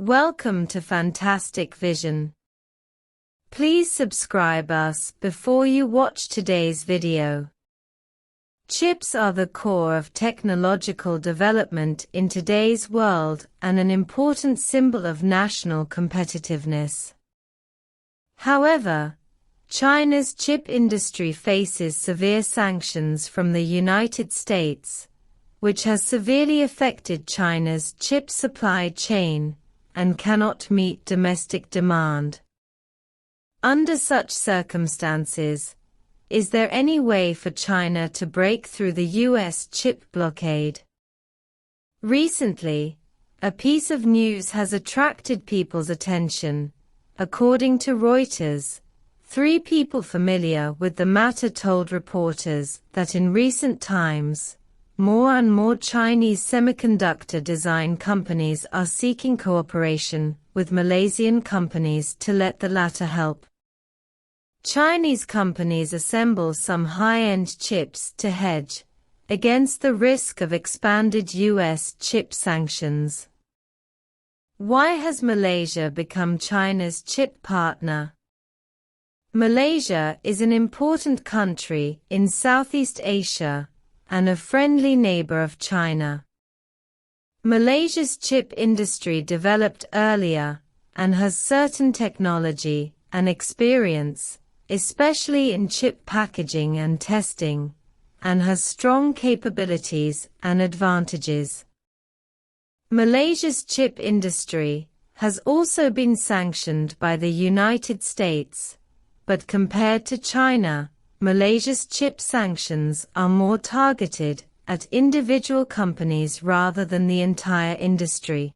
Welcome to Fantastic Vision. Please subscribe us before you watch today's video. Chips are the core of technological development in today's world and an important symbol of national competitiveness. However, China's chip industry faces severe sanctions from the United States, which has severely affected China's chip supply chain and cannot meet domestic demand. Under such circumstances, is there any way for China to break through the US chip blockade? Recently, a piece of news has attracted people's attention. According to Reuters, 3 people familiar with the matter told reporters that in recent times, more and more Chinese semiconductor design companies are seeking cooperation with Malaysian companies to let the latter help. Chinese companies assemble some high-end chips to hedge against the risk of expanded US chip sanctions. Why has Malaysia become China's chip partner? Malaysia is an important country in Southeast Asia and a friendly neighbor of China. Malaysia's chip industry developed earlier and has certain technology and experience, especially in chip packaging and testing, and has strong capabilities and advantages. Malaysia's chip industry has also been sanctioned by the United States, but compared to China, Malaysia's chip sanctions are more targeted at individual companies rather than the entire industry.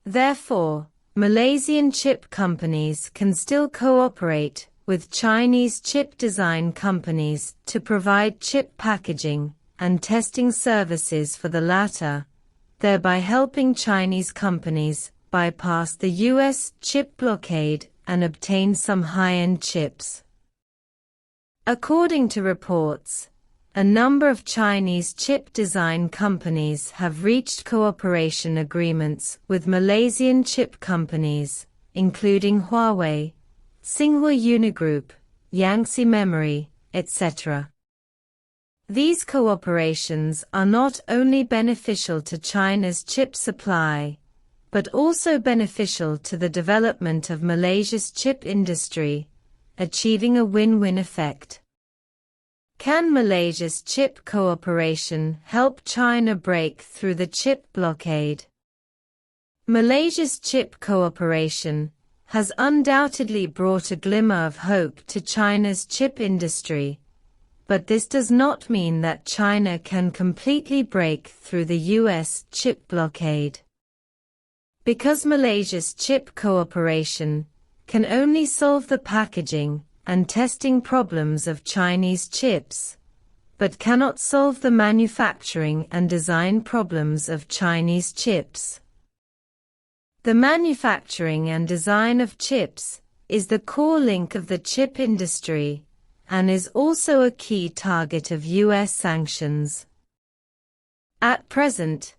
Therefore, Malaysian chip companies can still cooperate with Chinese chip design companies to provide chip packaging and testing services for the latter, thereby helping Chinese companies bypass the US chip blockade and obtain some high-end chips. According to reports, a number of Chinese chip design companies have reached cooperation agreements with Malaysian chip companies, including Huawei, Tsinghua Unigroup, Yangtze Memory, etc. These cooperations are not only beneficial to China's chip supply, but also beneficial to the development of Malaysia's chip industry, achieving a win-win effect. Can Malaysia's chip cooperation help China break through the chip blockade? Malaysia's chip cooperation has undoubtedly brought a glimmer of hope to China's chip industry, but this does not mean that China can completely break through the US chip blockade. Because Malaysia's chip cooperation can only solve the packaging and testing problems of Chinese chips, but cannot solve the manufacturing and design problems of Chinese chips. The manufacturing and design of chips is the core link of the chip industry and is also a key target of US sanctions. At present,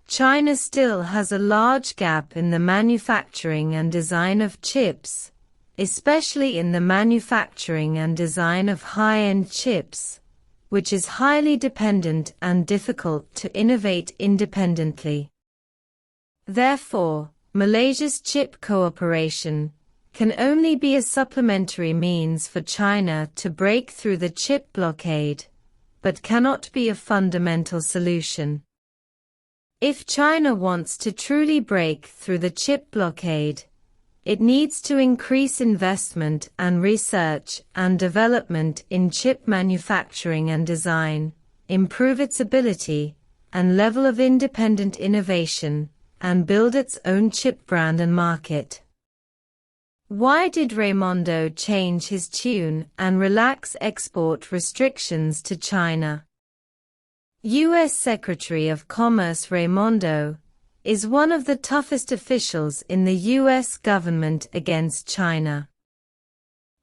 China still has a large gap in the manufacturing and design of chips, especially in the manufacturing and design of high-end chips, which is highly dependent and difficult to innovate independently. Therefore, Malaysia's chip cooperation can only be a supplementary means for China to break through the chip blockade, but cannot be a fundamental solution. If China wants to truly break through the chip blockade, it needs to increase investment and research and development in chip manufacturing and design, improve its ability and level of independent innovation, and build its own chip brand and market. Why did Raimondo change his tune and relax export restrictions to China? U.S. Secretary of Commerce Raimondo is one of the toughest officials in the U.S. government against China.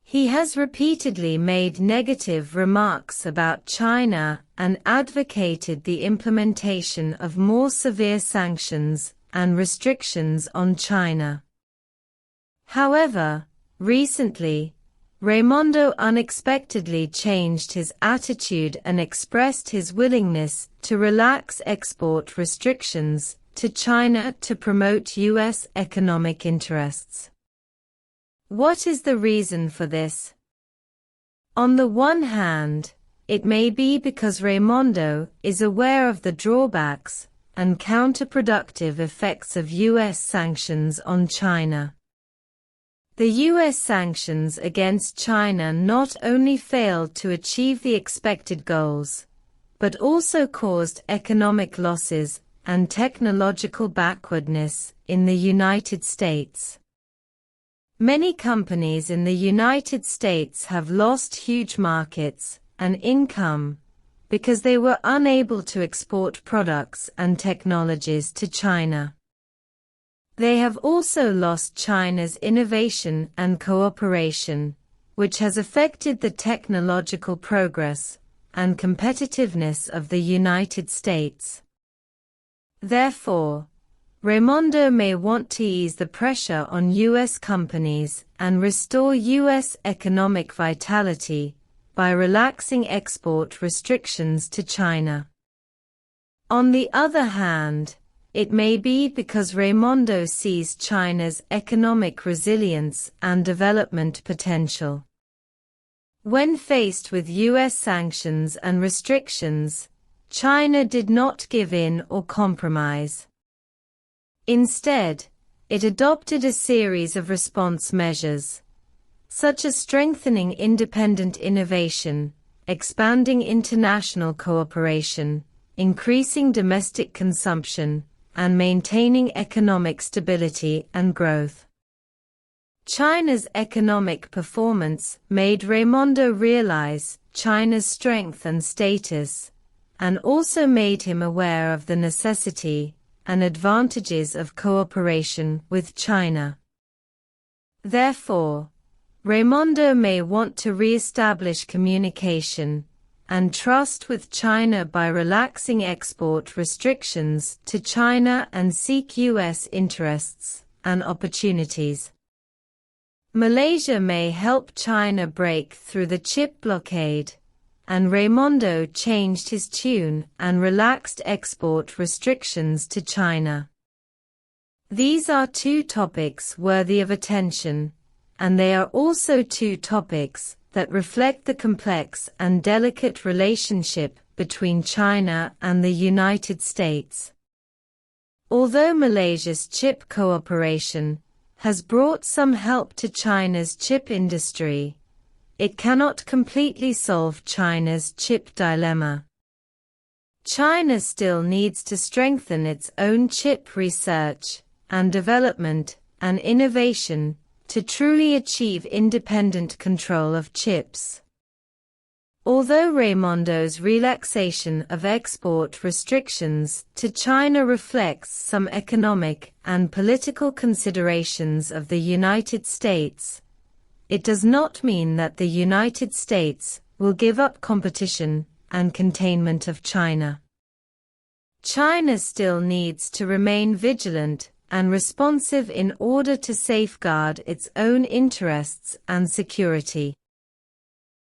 He has repeatedly made negative remarks about China and advocated the implementation of more severe sanctions and restrictions on China. However, recently, Raimondo unexpectedly changed his attitude and expressed his willingness to relax export restrictions to China to promote U.S. economic interests. What is the reason for this? On the one hand, it may be because Raimondo is aware of the drawbacks and counterproductive effects of U.S. sanctions on China. The U.S. sanctions against China not only failed to achieve the expected goals, but also caused economic losses and technological backwardness in the United States. Many companies in the United States have lost huge markets and income because they were unable to export products and technologies to China. They have also lost China's innovation and cooperation, which has affected the technological progress and competitiveness of the United States. Therefore, Raimondo may want to ease the pressure on U.S. companies and restore U.S. economic vitality by relaxing export restrictions to China. On the other hand, it may be because Raimondo sees China's economic resilience and development potential. When faced with U.S. sanctions and restrictions, China did not give in or compromise. Instead, it adopted a series of response measures, such as strengthening independent innovation, expanding international cooperation, increasing domestic consumption, and maintaining economic stability and growth. China's economic performance made Raimondo realize China's strength and status, and also made him aware of the necessity and advantages of cooperation with China. Therefore, Raimondo may want to re-establish communication and trust with China by relaxing export restrictions to China and seek U.S. interests and opportunities. Malaysia may help China break through the chip blockade, and Raimondo changed his tune and relaxed export restrictions to China. These are two topics worthy of attention, and they are also two topics that reflect the complex and delicate relationship between China and the United States. Although Malaysia's chip cooperation has brought some help to China's chip industry, it cannot completely solve China's chip dilemma. China still needs to strengthen its own chip research and development and innovation to truly achieve independent control of chips. Although Raimondo's relaxation of export restrictions to China reflects some economic and political considerations of the United States, it does not mean that the United States will give up competition and containment of China. China still needs to remain vigilant and responsive in order to safeguard its own interests and security.